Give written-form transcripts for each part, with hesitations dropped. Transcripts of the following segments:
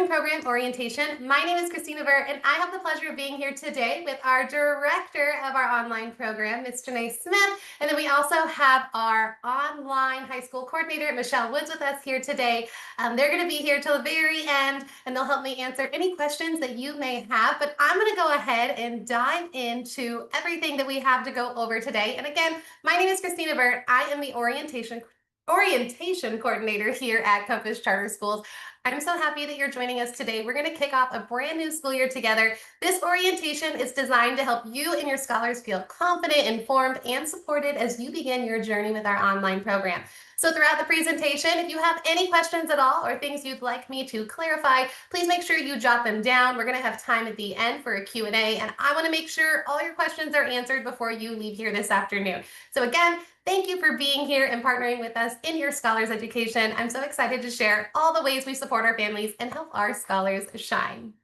Learning Program Orientation. My name is Christina Burt, and I have the pleasure of being here today with our director of our online program, Ms. Janae Smith. And then we also have our online high school coordinator, Michelle Woods, with us here today. They're going to be here till the very end, and they'll help me answer any questions that you may have. But I'm going to go ahead and dive into everything that we have to go over today. And again, my name is Christina Burt. I am the orientation coordinator here at Compass Charter Schools. I'm so happy that you're joining us today. We're going to kick off a brand new school year together. This orientation is designed to help you and your scholars feel confident, informed, and supported as you begin your journey with our online program. So throughout the presentation, if you have any questions at all or things you'd like me to clarify, please make sure you jot them down. We're going to have time at the end for a Q&A, and I want to make sure all your questions are answered before you leave here this afternoon. So again, thank you for being here and partnering with us in your scholars education. I'm so excited to share all the ways we support our families and help our scholars shine.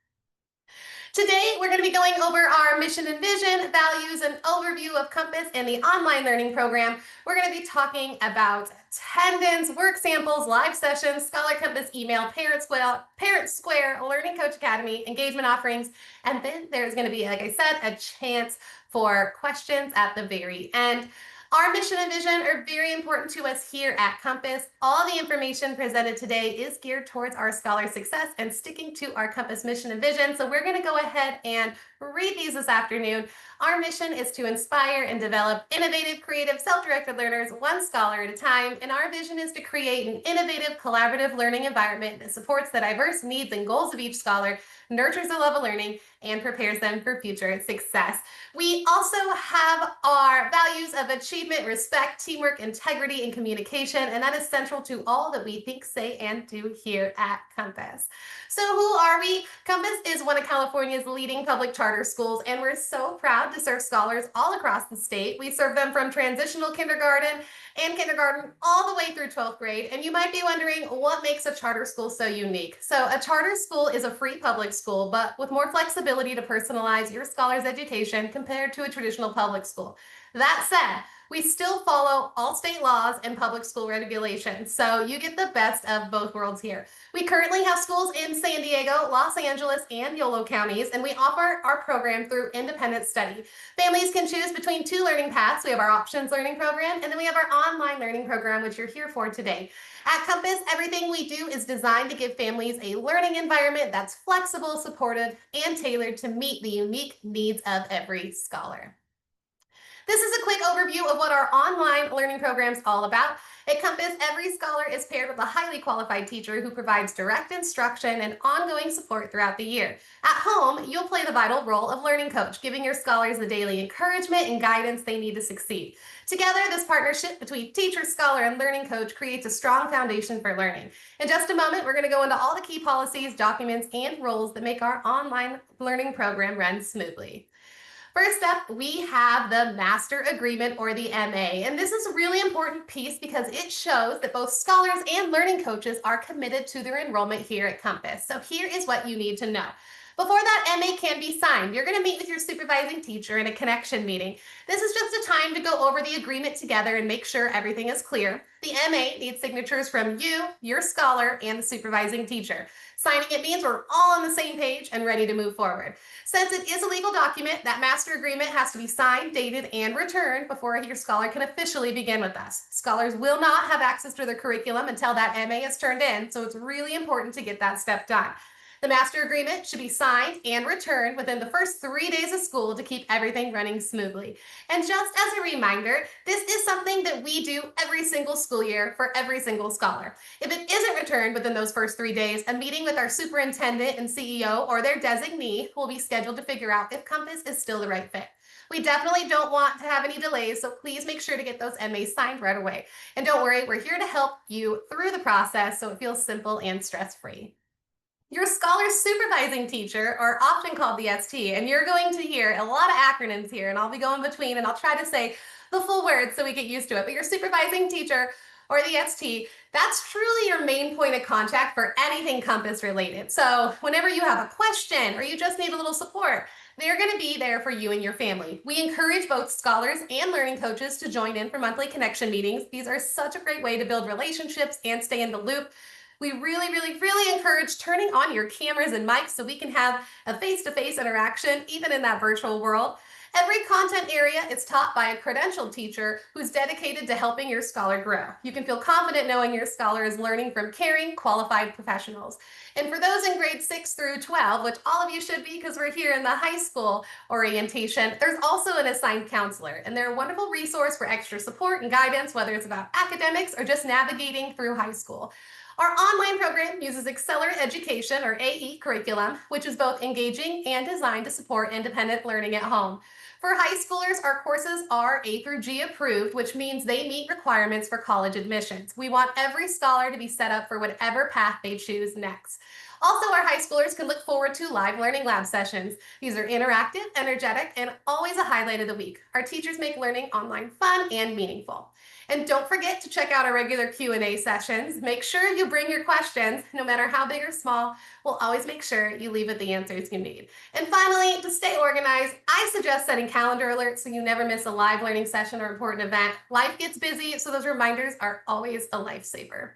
Today, we're going to be going over our mission and vision, values, and overview of Compass and the online learning program. We're going to be talking about attendance, work samples, live sessions, Scholar Compass email, Parent Square, Learning Coach Academy, engagement offerings, and then there's going to be, like I said, a chance for questions at the very end. Our mission and vision are very important to us here at Compass. All the information presented today is geared towards our scholar success and sticking to our Compass mission and vision. So we're going to go ahead and read these this afternoon. Our mission is to inspire and develop innovative, creative, self-directed learners, one scholar at a time. And our vision is to create an innovative, collaborative learning environment that supports the diverse needs and goals of each scholar, nurtures a love of learning, and prepares them for future success. We also have our values of achievement, respect, teamwork, integrity, and communication, and that is central to all that we think, say, and do here at Compass. So who are we? Compass is one of California's leading public charter schools, and we're so proud to serve scholars all across the state. We serve them from transitional kindergarten all the way through 12th grade. And you might be wondering what makes a charter school so unique. So a charter school is a free public school, but with more flexibility to personalize your scholar's education compared to a traditional public school. That said, we still follow all state laws and public school regulations, so you get the best of both worlds here. We currently have schools in San Diego, Los Angeles, and Yolo counties, and we offer our program through independent study. Families can choose between two learning paths. We have our options learning program, and then we have our online learning program, which you're here for today. At Compass, everything we do is designed to give families a learning environment that's flexible, supportive, and tailored to meet the unique needs of every scholar. This is a quick overview of what our online learning program is all about. At Compass, every scholar is paired with a highly qualified teacher who provides direct instruction and ongoing support throughout the year. At home, you'll play the vital role of learning coach, giving your scholars the daily encouragement and guidance they need to succeed. Together, this partnership between teacher, scholar, and learning coach creates a strong foundation for learning. In just a moment, we're going to go into all the key policies, documents, and rules that make our online learning program run smoothly. First up, we have the Master Agreement, or the MA, and this is a really important piece because it shows that both scholars and learning coaches are committed to their enrollment here at Compass. So here is what you need to know. Before that MA can be signed, you're going to meet with your supervising teacher in a connection meeting. This is just a time to go over the agreement together and make sure everything is clear. The MA needs signatures from you, your scholar, and the supervising teacher. Signing it means we're all on the same page and ready to move forward. Since it is a legal document, that master agreement has to be signed, dated, and returned before your scholar can officially begin with us. Scholars will not have access to their curriculum until that MA is turned in, so it's really important to get that step done. The master agreement should be signed and returned within the first 3 days of school to keep everything running smoothly. And just as a reminder, this is something that we do every single school year for every single scholar. If it isn't returned within those first 3 days, a meeting with our superintendent and CEO or their designee will be scheduled to figure out if Compass is still the right fit. We definitely don't want to have any delays, so please make sure to get those MAs signed right away. And don't worry, we're here to help you through the process so it feels simple and stress-free. Your scholar supervising teacher, or often called the ST, and you're going to hear a lot of acronyms here, and I'll be going between, and I'll try to say the full words so we get used to it. But your supervising teacher, or the ST, that's truly your main point of contact for anything Compass related. So whenever you have a question or you just need a little support, they're going to be there for you and your family. We encourage both scholars and learning coaches to join in for monthly connection meetings. These are such a great way to build relationships and stay in the loop. We really encourage turning on your cameras and mics so we can have a face-to-face interaction, even in that virtual world. Every content area is taught by a credentialed teacher who's dedicated to helping your scholar grow. You can feel confident knowing your scholar is learning from caring, qualified professionals. And for those in grades 6 through 12, which all of you should be because we're here in the high school orientation, there's also an assigned counselor, and they're a wonderful resource for extra support and guidance, whether it's about academics or just navigating through high school. Our online program uses Accelerate Education, or AE curriculum, which is both engaging and designed to support independent learning at home. For high schoolers, our courses are A through G approved, which means they meet requirements for college admissions. We want every scholar to be set up for whatever path they choose next. Also, our high schoolers can look forward to live learning lab sessions. These are interactive, energetic, and always a highlight of the week. Our teachers make learning online fun and meaningful. And don't forget to check out our regular Q&A sessions. Make sure you bring your questions, no matter how big or small. We'll always make sure you leave with the answers you need. And finally, to stay organized, I suggest setting calendar alerts so you never miss a live learning session or important event. Life gets busy, so those reminders are always a lifesaver.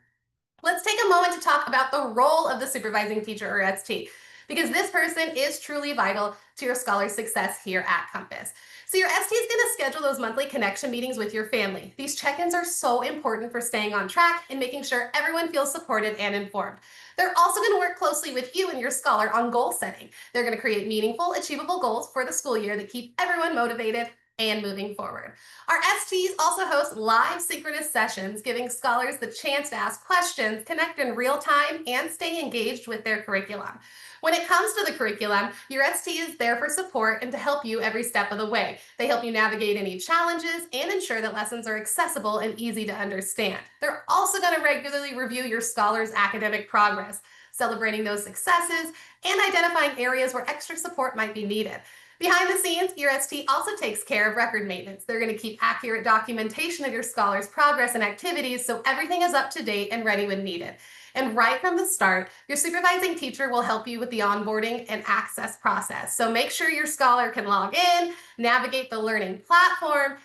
Let's take a moment to talk about the role of the supervising teacher, or ST, because this person is truly vital to your scholar's success here at Compass. So your ST is going to schedule those monthly connection meetings with your family. These check-ins are so important for staying on track and making sure everyone feels supported and informed. They're also going to work closely with you and your scholar on goal setting. They're going to create meaningful, achievable goals for the school year that keep everyone motivated and moving forward. Our STs also host live synchronous sessions, giving scholars the chance to ask questions, connect in real time, and stay engaged with their curriculum. When it comes to the curriculum, your ST is there for support and to help you every step of the way. They help you navigate any challenges and ensure that lessons are accessible and easy to understand. They're also going to regularly review your scholar's academic progress, celebrating those successes and identifying areas where extra support might be needed. Behind the scenes, your ST also takes care of record maintenance. They're going to keep accurate documentation of your scholar's progress and activities so everything is up to date and ready when needed. And right from the start, your supervising teacher will help you with the onboarding and access process. So make sure your scholar can log in, navigate the learning platform,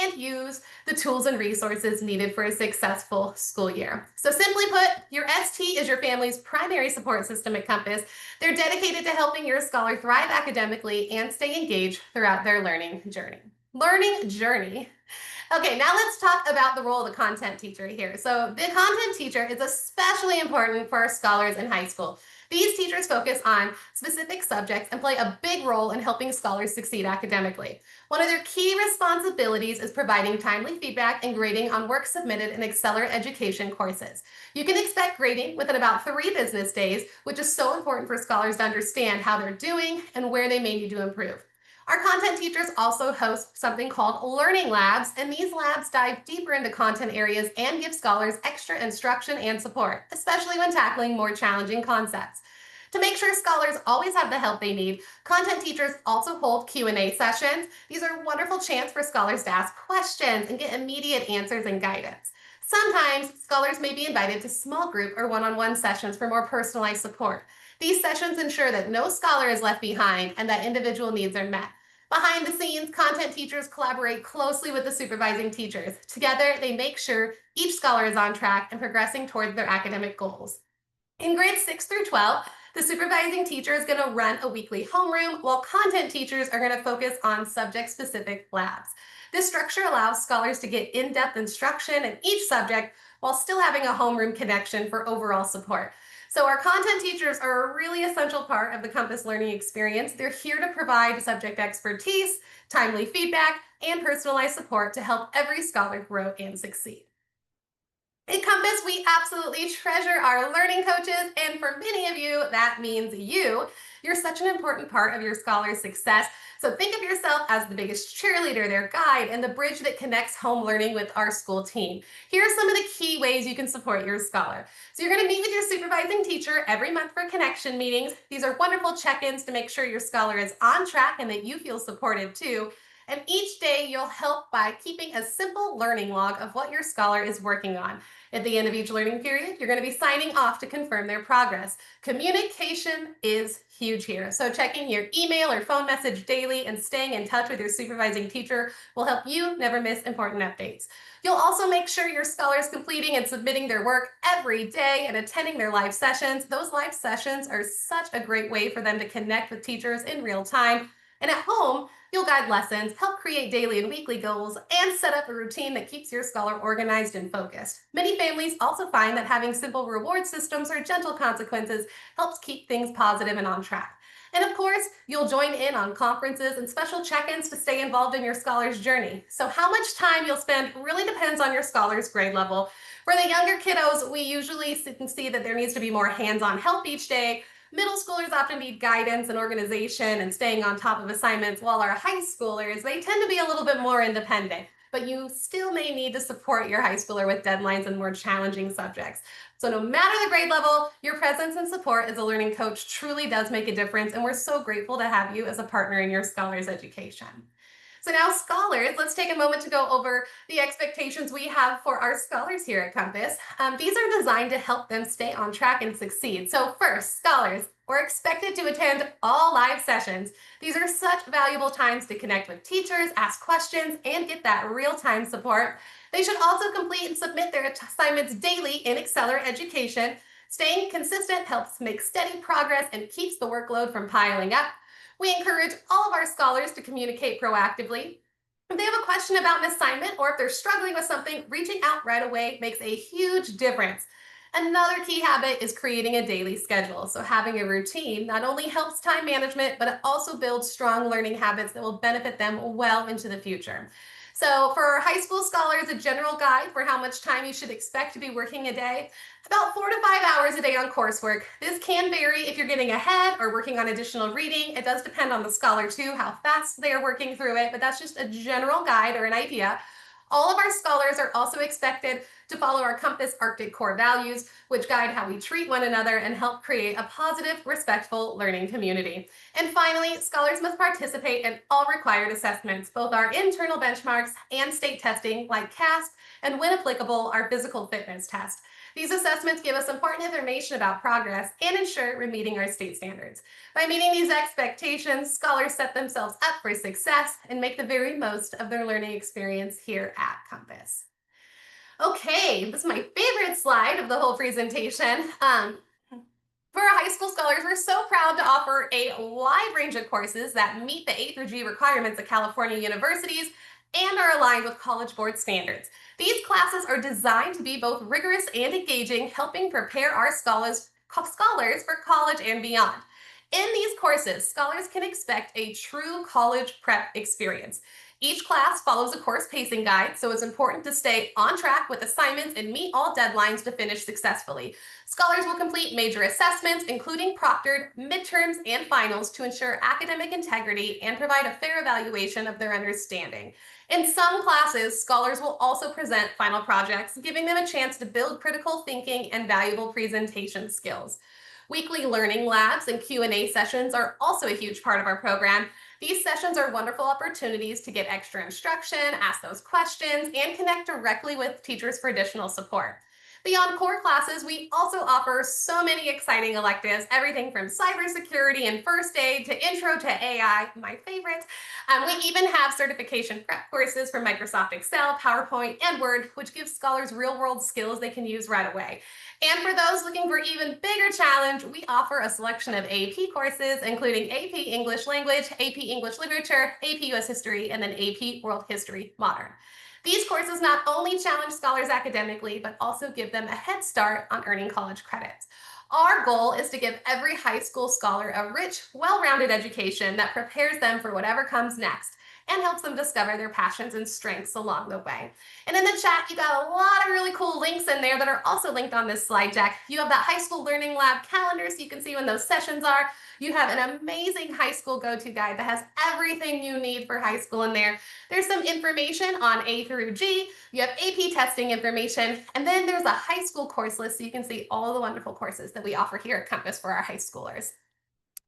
and use the tools and resources needed for a successful school year. So simply put, your ST is your family's primary support system at Compass. They're dedicated to helping your scholar thrive academically and stay engaged throughout their learning journey. Okay, now let's talk about the role of the content teacher here. So the content teacher is especially important for our scholars in high school. These teachers focus on specific subjects and play a big role in helping scholars succeed academically. One of their key responsibilities is providing timely feedback and grading on work submitted in Accelerate Education courses. You can expect grading within about 3 business days, which is so important for scholars to understand how they're doing and where they may need to improve. Our content teachers also host something called Learning Labs, and these labs dive deeper into content areas and give scholars extra instruction and support, especially when tackling more challenging concepts. To make sure scholars always have the help they need, content teachers also hold Q&A sessions. These are a wonderful chance for scholars to ask questions and get immediate answers and guidance. Sometimes scholars may be invited to small group or one-on-one sessions for more personalized support. These sessions ensure that no scholar is left behind and that individual needs are met. Behind the scenes, content teachers collaborate closely with the supervising teachers. Together, they make sure each scholar is on track and progressing towards their academic goals. In grades 6 through 12, the supervising teacher is going to run a weekly homeroom, while content teachers are going to focus on subject-specific labs. This structure allows scholars to get in-depth instruction in each subject while still having a homeroom connection for overall support. So our content teachers are a really essential part of the Compass learning experience. They're here to provide subject expertise, timely feedback, and personalized support to help every scholar grow and succeed. At Compass, we absolutely treasure our learning coaches, and for many of you, that means you. You're such an important part of your scholar's success. So think of yourself as the biggest cheerleader, their guide, and the bridge that connects home learning with our school team. Here are some of the key ways you can support your scholar. So you're going to meet with your supervising teacher every month for connection meetings. These are wonderful check-ins to make sure your scholar is on track and that you feel supported too. And each day you'll help by keeping a simple learning log of what your scholar is working on. At the end of each learning period, you're going to be signing off to confirm their progress. Communication is huge here. So checking your email or phone message daily and staying in touch with your supervising teacher will help you never miss important updates. You'll also make sure your scholar is completing and submitting their work every day and attending their live sessions. Those live sessions are such a great way for them to connect with teachers in real time. And at home, you'll guide lessons, help create daily and weekly goals, and set up a routine that keeps your scholar organized and focused. Many families also find that having simple reward systems or gentle consequences helps keep things positive and on track. And of course, you'll join in on conferences and special check ins to stay involved in your scholar's journey. So, how much time you'll spend really depends on your scholar's grade level. For the younger kiddos, we usually see that there needs to be more hands on help each day. Middle schoolers often need guidance and organization and staying on top of assignments, while our high schoolers, they tend to be a little bit more independent. But you still may need to support your high schooler with deadlines and more challenging subjects. So, no matter the grade level, your presence and support as a learning coach truly does make a difference. And we're so grateful to have you as a partner in your scholar's education. So now, scholars, let's take a moment to go over the expectations we have for our scholars here at Compass. These are designed to help them stay on track and succeed. So first, scholars, we're expected to attend all live sessions. These are such valuable times to connect with teachers, ask questions, and get that real-time support. They should also complete and submit their assignments daily in Accelerate Education. Staying consistent helps make steady progress and keeps the workload from piling up. We encourage all of our scholars to communicate proactively. If they have a question about an assignment or if they're struggling with something, reaching out right away makes a huge difference. Another key habit is creating a daily schedule. So, having a routine not only helps time management, but it also builds strong learning habits that will benefit them well into the future. So, for high school scholars, a general guide for how much time you should expect to be working a day, about 4 to 5 hours a day on coursework. This can vary if you're getting ahead or working on additional reading. It does depend on the scholar too, how fast they are working through it, but that's just a general guide or an idea. All of our scholars are also expected to follow our Compass Arctic core values, which guide how we treat one another and help create a positive, respectful learning community. And finally, scholars must participate in all required assessments, both our internal benchmarks and state testing like CASP, and when applicable, our physical fitness test. These assessments give us important information about progress and ensure we're meeting our state standards. By meeting these expectations, scholars set themselves up for success and make the very most of their learning experience here at Compass. Okay, this is my favorite slide of the whole presentation. For our high school scholars, we're so proud to offer a wide range of courses that meet the A through G requirements of California universities and are aligned with College Board standards. These classes are designed to be both rigorous and engaging, helping prepare our scholars for college and beyond. In these courses, scholars can expect a true college prep experience. Each class follows a course pacing guide, so it's important to stay on track with assignments and meet all deadlines to finish successfully. Scholars will complete major assessments, including proctored midterms and finals, to ensure academic integrity and provide a fair evaluation of their understanding. In some classes, scholars will also present final projects, giving them a chance to build critical thinking and valuable presentation skills. Weekly learning labs and Q&A sessions are also a huge part of our program. These sessions are wonderful opportunities to get extra instruction, ask those questions, and connect directly with teachers for additional support. Beyond core classes, we also offer so many exciting electives, everything from cybersecurity and first aid to intro to AI, my favorite. We even have certification prep courses for Microsoft Excel, PowerPoint, and Word, which gives scholars real-world skills they can use right away. And for those looking for even bigger challenge, we offer a selection of AP courses, including AP English Language, AP English Literature, AP US History, and then AP World History Modern. These courses not only challenge scholars academically, but also give them a head start on earning college credits. Our goal is to give every high school scholar a rich, well-rounded education that prepares them for whatever comes next and helps them discover their passions and strengths along the way. And in the chat, you got a lot of really cool links in there that are also linked on this slide deck. You have that high school learning lab calendar so you can see when those sessions are. You have an amazing high school go-to guide that has everything you need for high school in there. There's some information on A through G. You have AP testing information, and then there's a high school course list so you can see all the wonderful courses that we offer here at Compass for our high schoolers.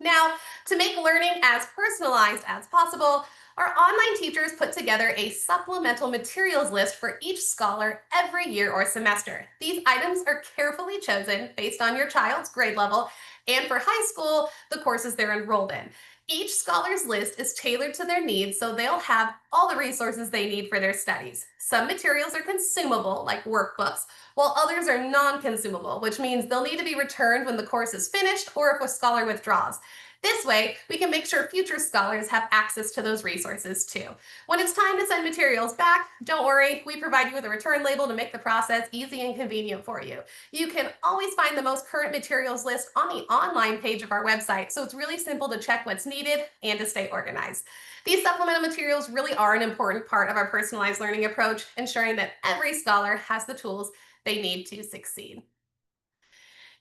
Now, to make learning as personalized as possible, Our online teachers put together a supplemental materials list for each scholar every year or semester. These items are carefully chosen based on your child's grade level and for high school, the courses they're enrolled in. Each scholar's list is tailored to their needs, so they'll have all the resources they need for their studies. Some materials are consumable, like workbooks, while others are non consumable, which means they'll need to be returned when the course is finished or if a scholar withdraws. This way, we can make sure future scholars have access to those resources too. When it's time to send materials back, don't worry, we provide you with a return label to make the process easy and convenient for you. You can always find the most current materials list on the online page of our website, so it's really simple to check what's needed and to stay organized. These supplemental materials really are an important part of our personalized learning approach, ensuring that every scholar has the tools they need to succeed.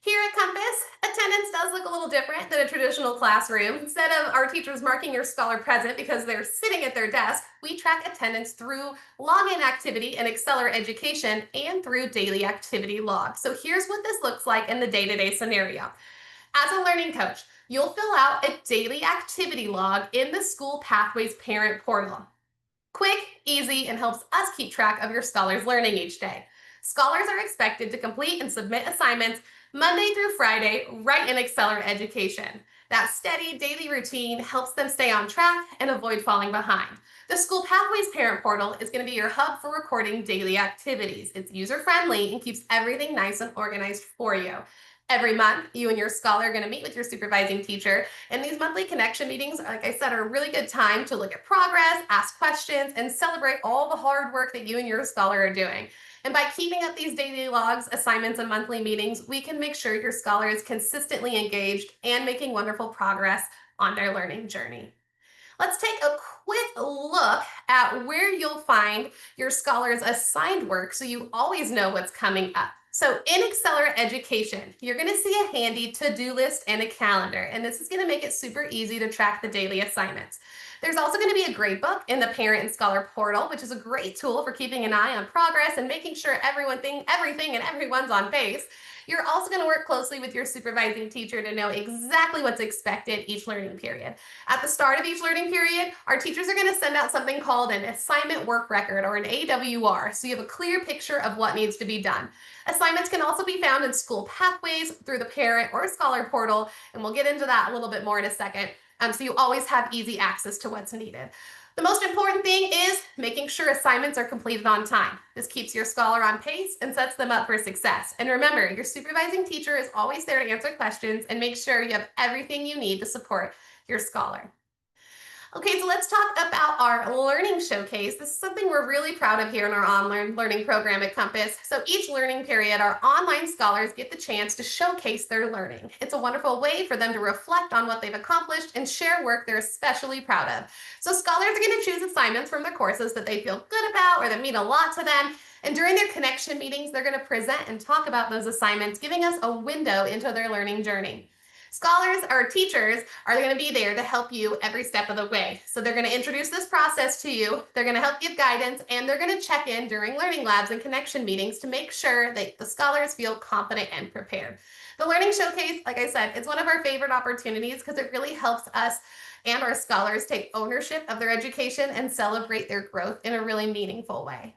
Here at Compass, attendance does look a little different than a traditional classroom. Instead of our teachers marking your scholar present because they're sitting at their desk, we track attendance through login activity in Exceller Education and through daily activity log. So here's what this looks like in the day-to-day scenario. As a learning coach, you'll fill out a daily activity log in the School Pathways parent portal. Quick, easy, and helps us keep track of your scholars' learning each day. Scholars are expected to complete and submit assignments Monday through Friday right in Exceller Education. That steady daily routine helps them stay on track and avoid falling behind. The School Pathways Parent Portal is going to be your hub for recording daily activities. It's user-friendly and keeps everything nice and organized for you. Every month, you and your scholar are going to meet with your supervising teacher, and these monthly connection meetings, like I said, are a really good time to look at progress, ask questions, and celebrate all the hard work that you and your scholar are doing. And by keeping up these daily logs, assignments, and monthly meetings, we can make sure your scholar is consistently engaged and making wonderful progress on their learning journey. Let's take a quick look at where you'll find your scholars assigned work so you always know what's coming up. So in Exceller Education, you're going to see a handy to-do list and a calendar, and this is going to make it super easy to track the daily assignments. There's also going to be a gradebook in the Parent and Scholar Portal, which is a great tool for keeping an eye on progress and making sure everything and everyone's on pace. You're also going to work closely with your supervising teacher to know exactly what's expected each learning period. At the start of each learning period, our teachers are going to send out something called an assignment work record or an AWR, so you have a clear picture of what needs to be done. Assignments can also be found in School Pathways through the Parent or Scholar Portal, and we'll get into that a little bit more in a second. So you always have easy access to what's needed. The most important thing is making sure assignments are completed on time. This keeps your scholar on pace and sets them up for success. And remember, your supervising teacher is always there to answer questions and make sure you have everything you need to support your scholar. Okay, so let's talk about our learning showcase. This is something we're really proud of here in our online learning program at Compass. So each learning period, our online scholars get the chance to showcase their learning. It's a wonderful way for them to reflect on what they've accomplished and share work they're especially proud of. So scholars are going to choose assignments from their courses that they feel good about or that mean a lot to them. And during their connection meetings, they're going to present and talk about those assignments, giving us a window into their learning journey. Scholars or teachers are going to be there to help you every step of the way. So they're going to introduce this process to you, they're going to help give guidance, and they're going to check in during learning labs and connection meetings to make sure that the scholars feel confident and prepared. The Learning Showcase, like I said, it's one of our favorite opportunities because it really helps us and our scholars take ownership of their education and celebrate their growth in a really meaningful way.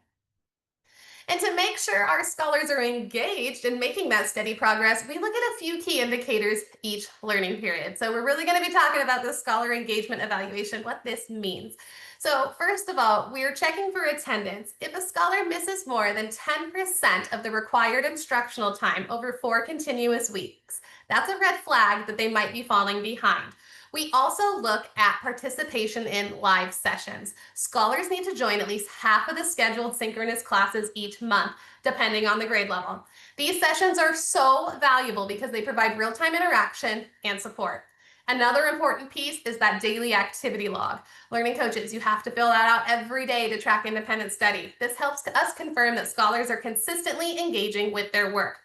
And to make sure our scholars are engaged in making that steady progress, we look at a few key indicators each learning period. So we're really going to be talking about the scholar engagement evaluation, what this means. So first of all, we're checking for attendance. If a scholar misses more than 10% of the required instructional time over 4 continuous weeks, that's a red flag that they might be falling behind. We also look at participation in live sessions. Scholars need to join at least half of the scheduled synchronous classes each month, depending on the grade level. These sessions are so valuable because they provide real-time interaction and support. Another important piece is that daily activity log. Learning coaches, you have to fill that out every day to track independent study. This helps us confirm that scholars are consistently engaging with their work.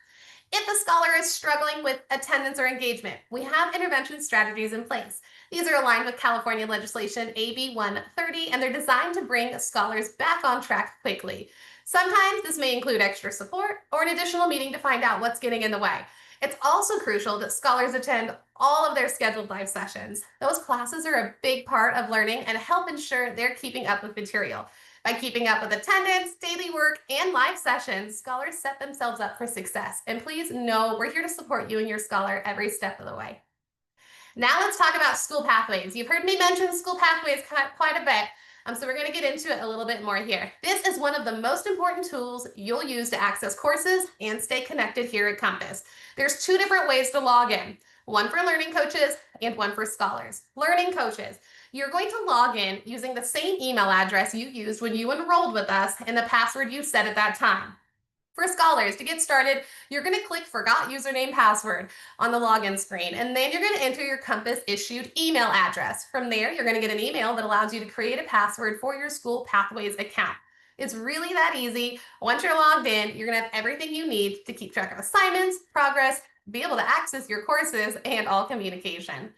If a scholar is struggling with attendance or engagement, we have intervention strategies in place. These are aligned with California legislation AB 130, and they're designed to bring scholars back on track quickly. Sometimes this may include extra support or an additional meeting to find out what's getting in the way. It's also crucial that scholars attend all of their scheduled live sessions. Those classes are a big part of learning and help ensure they're keeping up with material. By keeping up with attendance, daily work, and live sessions, scholars set themselves up for success. And please know we're here to support you and your scholar every step of the way. Now let's talk about school pathways. You've heard me mention school pathways quite a bit. So we're going to get into it a little bit more here. This is one of the most important tools you'll use to access courses and stay connected here at Compass. There's two different ways to log in, one for learning coaches and one for scholars. Learning coaches, you're going to log in using the same email address you used when you enrolled with us and the password you set at that time. For scholars, to get started, you're going to click Forgot Username Password on the login screen, and then you're going to enter your Compass issued email address. From there, you're going to get an email that allows you to create a password for your School Pathways account. It's really that easy. Once you're logged in, you're going to have everything you need to keep track of assignments, progress, be able to access your courses, and all communication.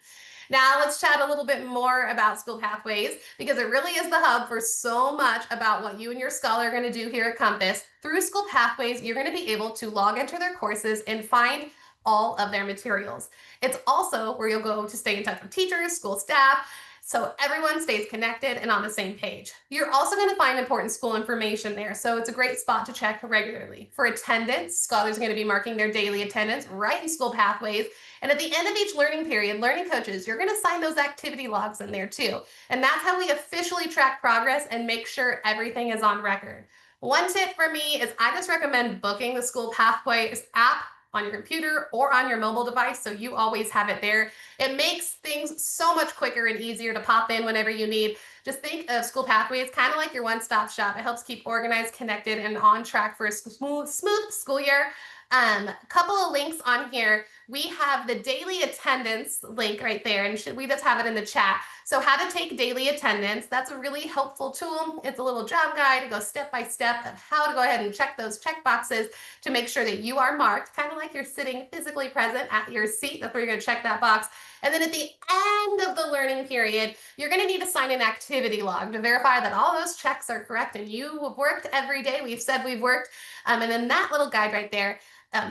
Now let's chat a little bit more about School Pathways because it really is the hub for so much about what you and your scholar are going to do here at Compass. Through School Pathways, you're going to be able to log into their courses and find all of their materials. It's also where you'll go to stay in touch with teachers, school staff, so everyone stays connected and on the same page. You're also going to find important school information there, so it's a great spot to check regularly. For attendance, scholars are going to be marking their daily attendance right in School Pathways, and at the end of each learning period, learning coaches, you're going to sign those activity logs in there too. And that's how we officially track progress and make sure everything is on record. One tip for me is I just recommend booking the School Pathways app on your computer or on your mobile device so you always have it there. It makes things so much quicker and easier to pop in whenever you need. Just think of School Pathways kind of like your one-stop shop. It helps keep organized, connected, and on track for a smooth school year. Couple of links on here. We have the daily attendance link right there, and we just have it in the chat. So how to take daily attendance, that's a really helpful tool. It's a little job guide to go step by step of how to go ahead and check those check boxes to make sure that you are marked, kind of like you're sitting physically present at your seat. That's where you're going to check that box. And then at the end of the learning period, you're going to need to sign an activity log to verify that all those checks are correct and you have worked every day. We've said we've worked. And then that little guide right there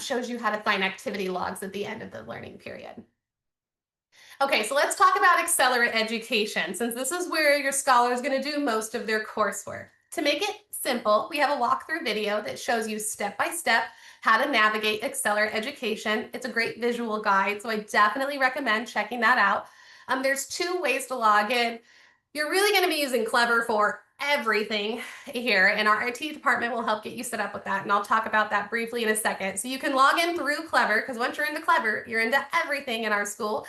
shows you how to find activity logs at the end of the learning period. Okay, so let's talk about Accelerate Education, since this is where your scholar is going to do most of their coursework. To make it simple, we have a walkthrough video that shows you step by step how to navigate Accelerate Education. It's a great visual guide, so I definitely recommend checking that out. There's two ways to log in. You're really going to be using Clever for everything here, and our IT department will help get you set up with that, and I'll talk about that briefly in a second. So you can log in through Clever, because once you're into Clever, you're into everything in our school,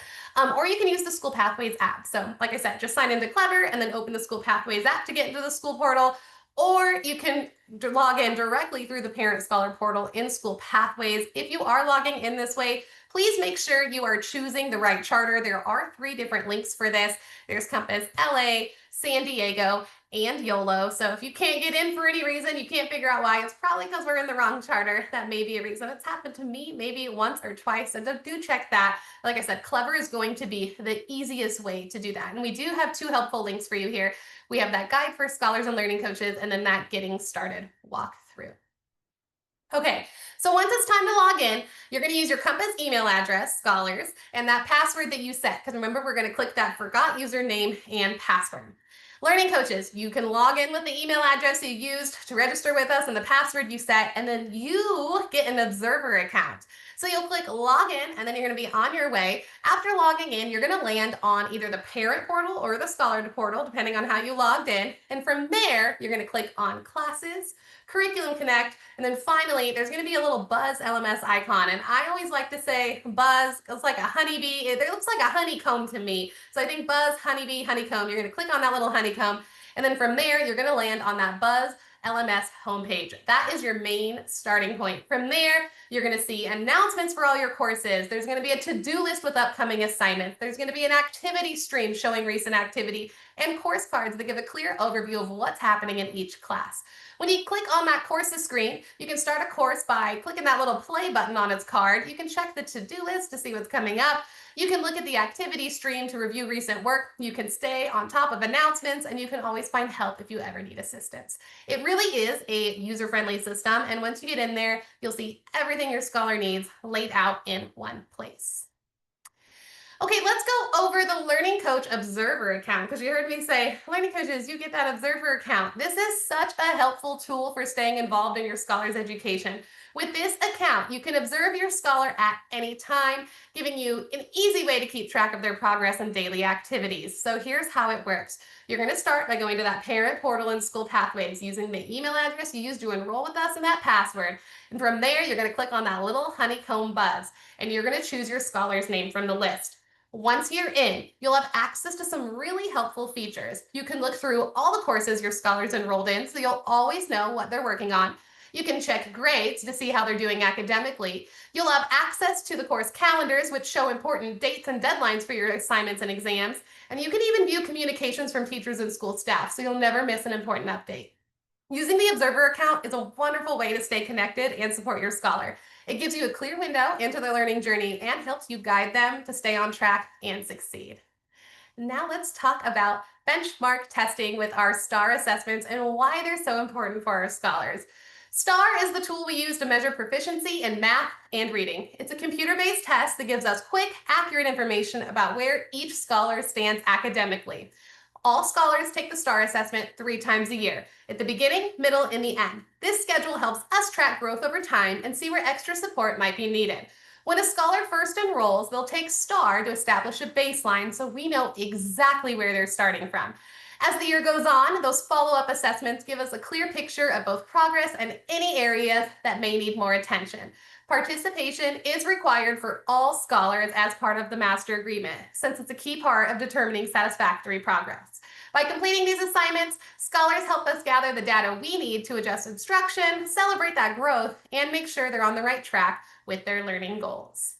or you can use the School Pathways app. So like I said, just sign into Clever and then open the School Pathways app to get into the school portal, or you can log in directly through the Parent Scholar portal in School Pathways. If you are logging in this way, please make sure you are choosing the right charter. There are 3 different links for this. There's Compass LA, San Diego, and YOLO. So if you can't get in for any reason, you can't figure out why, it's probably because we're in the wrong charter. That may be a reason. It's happened to me maybe once or twice, so do check that. Like I said, Clever is going to be the easiest way to do that. And we do have 2 helpful links for you here. We have that guide for scholars and learning coaches, and then that getting started walkthrough. Okay, so once it's time to log in, you're going to use your Compass email address, scholars, and that password that you set. Because remember, we're going to click that Forgot Username and Password. Learning coaches, you can log in with the email address you used to register with us and the password you set, and then you get an observer account. So you'll click login, and then you're going to be on your way. After logging in, you're going to land on either the parent portal or the scholar portal, depending on how you logged in. And from there, you're going to click on classes, Curriculum Connect, and then finally, there's going to be a little Buzz LMS icon. And I always like to say Buzz, it's like a honeybee. It looks like a honeycomb to me. So I think Buzz, honeybee, honeycomb. You're going to click on that little honeycomb. And then from there, you're going to land on that Buzz LMS homepage. That is your main starting point. From there, you're going to see announcements for all your courses. There's going to be a to-do list with upcoming assignments. There's going to be an activity stream showing recent activity and course cards that give a clear overview of what's happening in each class. When you click on that courses screen, you can start a course by clicking that little play button on its card. You can check the to-do list to see what's coming up. You can look at the activity stream to review recent work. You can stay on top of announcements, and you can always find help if you ever need assistance. It really is a user-friendly system, and once you get in there, you'll see everything your scholar needs laid out in one place. Okay, let's go over the Learning Coach Observer account because you heard me say, Learning Coaches, you get that Observer account. This is such a helpful tool for staying involved in your scholar's education. With this account, you can observe your scholar at any time, giving you an easy way to keep track of their progress and daily activities. So here's how it works. You're going to start by going to that parent portal in School Pathways using the email address you used to enroll with us and that password. And from there, you're going to click on that little honeycomb buzz, and you're going to choose your scholar's name from the list. Once you're in, you'll have access to some really helpful features. You can look through all the courses your scholars enrolled in, so you'll always know what they're working on. You can check grades to see how they're doing academically. You'll have access to the course calendars, which show important dates and deadlines for your assignments and exams. And you can even view communications from teachers and school staff, so you'll never miss an important update. Using the Observer account is a wonderful way to stay connected and support your scholar. It gives you a clear window into their learning journey and helps you guide them to stay on track and succeed. Now let's talk about benchmark testing with our STAR assessments and why they're so important for our scholars. STAR is the tool we use to measure proficiency in math and reading. It's a computer-based test that gives us quick, accurate information about where each scholar stands academically. All scholars take the STAR assessment 3 times a year, at the beginning, middle, and the end. This schedule helps us track growth over time and see where extra support might be needed. When a scholar first enrolls, they'll take STAR to establish a baseline so we know exactly where they're starting from. As the year goes on, those follow-up assessments give us a clear picture of both progress and any areas that may need more attention. Participation is required for all scholars as part of the master agreement, since it's a key part of determining satisfactory progress. By completing these assignments, scholars help us gather the data we need to adjust instruction, celebrate that growth, and make sure they're on the right track with their learning goals.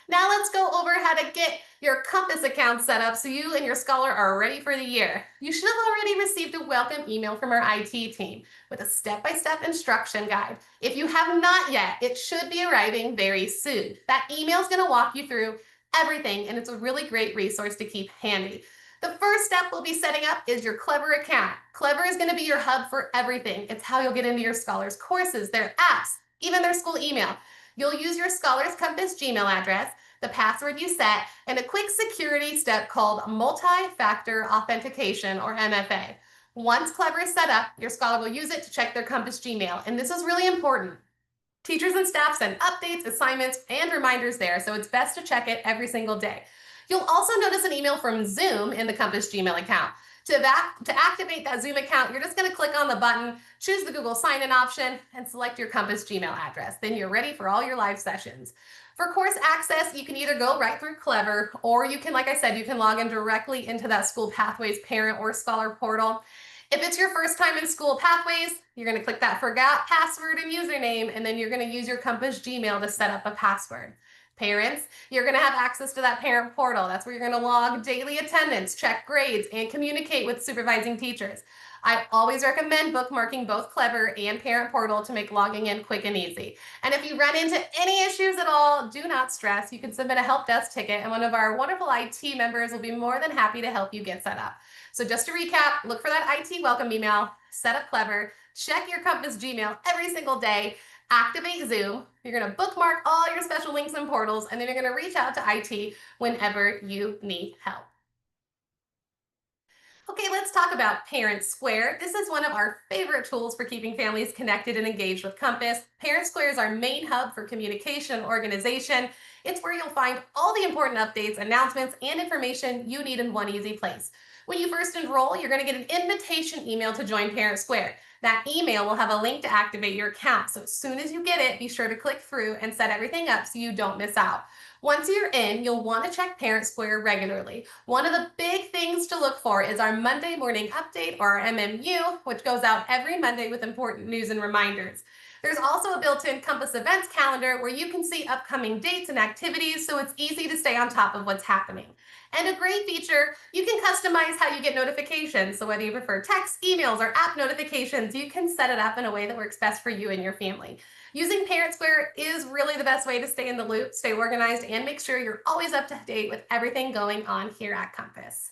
Now let's go over how to get your Compass account set up so you and your scholar are ready for the year. You should have already received a welcome email from our IT team with a step-by-step instruction guide. If you have not yet, it should be arriving very soon. That email is going to walk you through everything, and it's a really great resource to keep handy. The first step we'll be setting up is your Clever account. Clever is going to be your hub for everything. It's how you'll get into your scholar's courses, their apps, even their school email. You'll use your scholar's Compass Gmail address, the password you set, and a quick security step called multi-factor authentication, or MFA. Once Clever is set up, your scholar will use it to check their Compass Gmail, and this is really important. Teachers and staff send updates, assignments, and reminders there, so it's best to check it every single day. You'll also notice an email from Zoom in the Compass Gmail account. To activate that Zoom account, you're just going to click on the button, choose the Google sign-in option, and select your Compass Gmail address. Then you're ready for all your live sessions. For course access, you can either go right through Clever, or you can, like I said, you can log in directly into that School Pathways parent or scholar portal. If it's your first time in School Pathways, you're going to click that Forgot Password and Username, and then you're going to use your Compass Gmail to set up a password. Parents, you're going to have access to that parent portal. That's where you're going to log daily attendance, check grades, and communicate with supervising teachers. I always recommend bookmarking both Clever and Parent Portal to make logging in quick and easy. And if you run into any issues at all, do not stress. You can submit a help desk ticket, and one of our wonderful IT members will be more than happy to help you get set up. So just to recap, look for that IT welcome email, set up Clever, check your Compass Gmail every single day, activate Zoom. You're going to bookmark all your special links and portals, and then you're going to reach out to IT whenever you need help. Okay, let's talk about Parent Square. This is one of our favorite tools for keeping families connected and engaged with Compass. Parent Square is our main hub for communication and organization. It's where you'll find all the important updates, announcements, and information you need in one easy place. When you first enroll, you're going to get an invitation email to join Parent Square. That email will have a link to activate your account. So as soon as you get it, be sure to click through and set everything up so you don't miss out. Once you're in, you'll want to check Parent Square regularly. One of the big things to look for is our Monday morning update, or our MMU, which goes out every Monday with important news and reminders. There's also a built-in Compass events calendar where you can see upcoming dates and activities, so it's easy to stay on top of what's happening. And a great feature, you can customize how you get notifications. So whether you prefer text, emails, or app notifications, you can set it up in a way that works best for you and your family. Using Parent Square is really the best way to stay in the loop, stay organized, and make sure you're always up to date with everything going on here at Compass.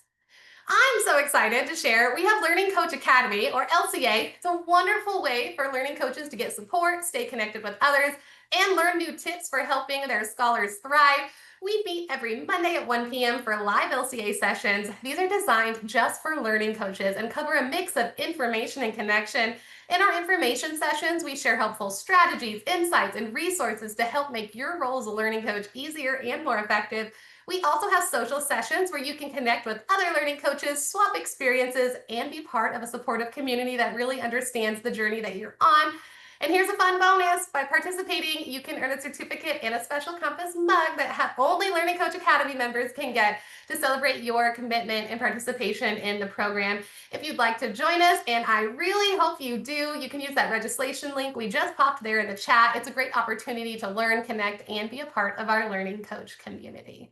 I'm so excited to share. We have Learning Coach Academy, or LCA. It's a wonderful way for learning coaches to get support, stay connected with others, and learn new tips for helping their scholars thrive. We meet every Monday at 1 p.m. for live LCA sessions. These are designed just for learning coaches and cover a mix of information and connection. In our information sessions, we share helpful strategies, insights, and resources to help make your role as a learning coach easier and more effective. We also have social sessions where you can connect with other learning coaches, swap experiences, and be part of a supportive community that really understands the journey that you're on. And here's a fun bonus. By participating, you can earn a certificate and a special Compass mug that only Learning Coach Academy members can get to celebrate your commitment and participation in the program. If you'd like to join us, and I really hope you do, you can use that registration link we just popped there in the chat. It's a great opportunity to learn, connect, and be a part of our Learning Coach community.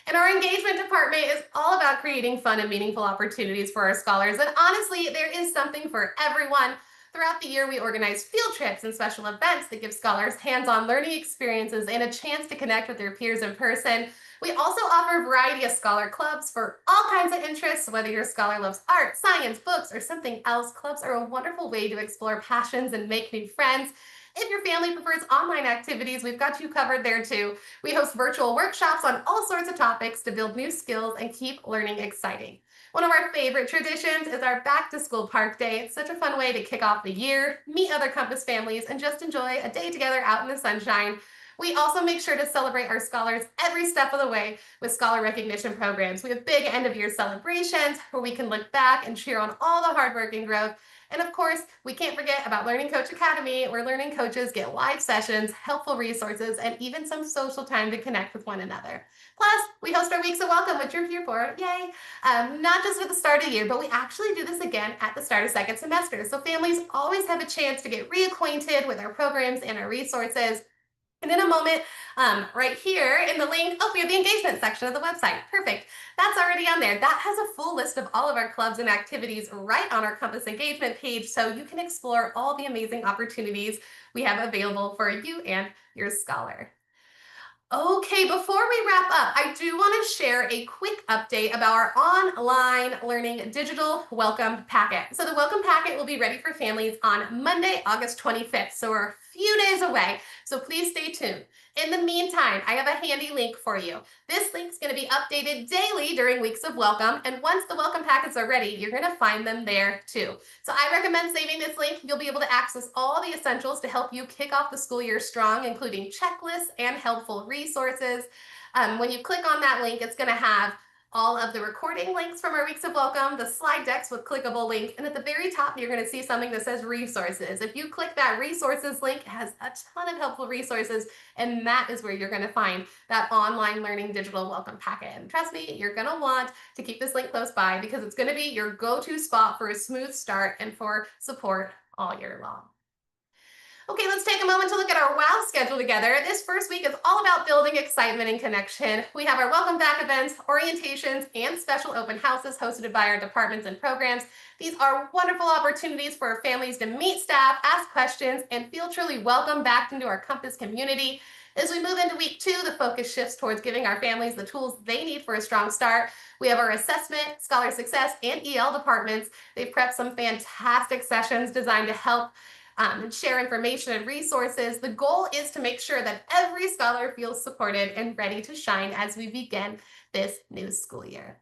And our engagement department is all about creating fun and meaningful opportunities for our scholars. And honestly, there is something for everyone. Throughout the year, we organize field trips and special events that give scholars hands-on learning experiences and a chance to connect with their peers in person. We also offer a variety of scholar clubs for all kinds of interests. Whether your scholar loves art, science, books, or something else, clubs are a wonderful way to explore passions and make new friends. If your family prefers online activities, we've got you covered there too. We host virtual workshops on all sorts of topics to build new skills and keep learning exciting. One of our favorite traditions is our back to school park day. It's such a fun way to kick off the year, meet other Compass families, and just enjoy a day together out in the sunshine. We also make sure to celebrate our scholars every step of the way with scholar recognition programs. We have big end of year celebrations where we can look back and cheer on all the hard work and growth. And of course, we can't forget about Learning Coach Academy, where learning coaches get live sessions, helpful resources, and even some social time to connect with one another. Plus, we host our weeks of welcome, which you're here for, yay! Not just at the start of the year, but we actually do this again at the start of second semester. So families always have a chance to get reacquainted with our programs and our resources. And in a moment, right here in the link, oh, we have the engagement section of the website. Perfect. That's already on there. That has a full list of all of our clubs and activities right on our Compass engagement page, so you can explore all the amazing opportunities we have available for you and your scholar. Okay, before we wrap up, I do want to share a quick update about our online learning digital welcome packet. So the welcome packet will be ready for families on Monday, August 25th. So we're a few days away. So please stay tuned. In the meantime, I have a handy link for you. This link is going to be updated daily during weeks of welcome. And once the welcome packets are ready, you're going to find them there too. So I recommend saving this link. You'll be able to access all the essentials to help you kick off the school year strong, including checklists and helpful resources. When you click on that link, it's going to have all of the recording links from our weeks of welcome, the slide decks with clickable link, and at the very top, you're going to see something that says resources. If you click that resources link, it has a ton of helpful resources, and that is where you're going to find that online learning digital welcome packet. And trust me, you're going to want to keep this link close by because it's going to be your go-to spot for a smooth start and for support all year long. Okay, let's take a moment to look at our WOW schedule together. This first week is all about building excitement and connection. We have our welcome back events, orientations, and special open houses hosted by our departments and programs. These are wonderful opportunities for our families to meet staff, ask questions, and feel truly welcome back into our Compass community. As we move into week 2, the focus shifts towards giving our families the tools they need for a strong start. We have our assessment, scholar success, and EL departments. They've prepped some fantastic sessions designed to help and share information and resources. The goal is to make sure that every scholar feels supported and ready to shine as we begin this new school year.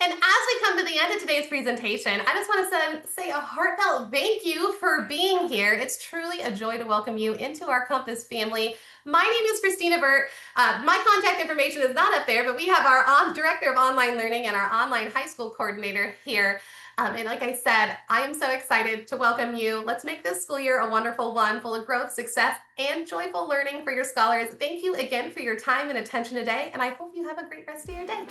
And as we come to the end of today's presentation, I just want to say a heartfelt thank you for being here. It's truly a joy to welcome you into our Compass family. My name is Christina Burt. My contact information is not up there, but we have our Director of Online Learning and our Online High School Coordinator here. And like I said, I am so excited to welcome you. Let's make this school year a wonderful one, full of growth, success, and joyful learning for your scholars. Thank you again for your time and attention today, and I hope you have a great rest of your day.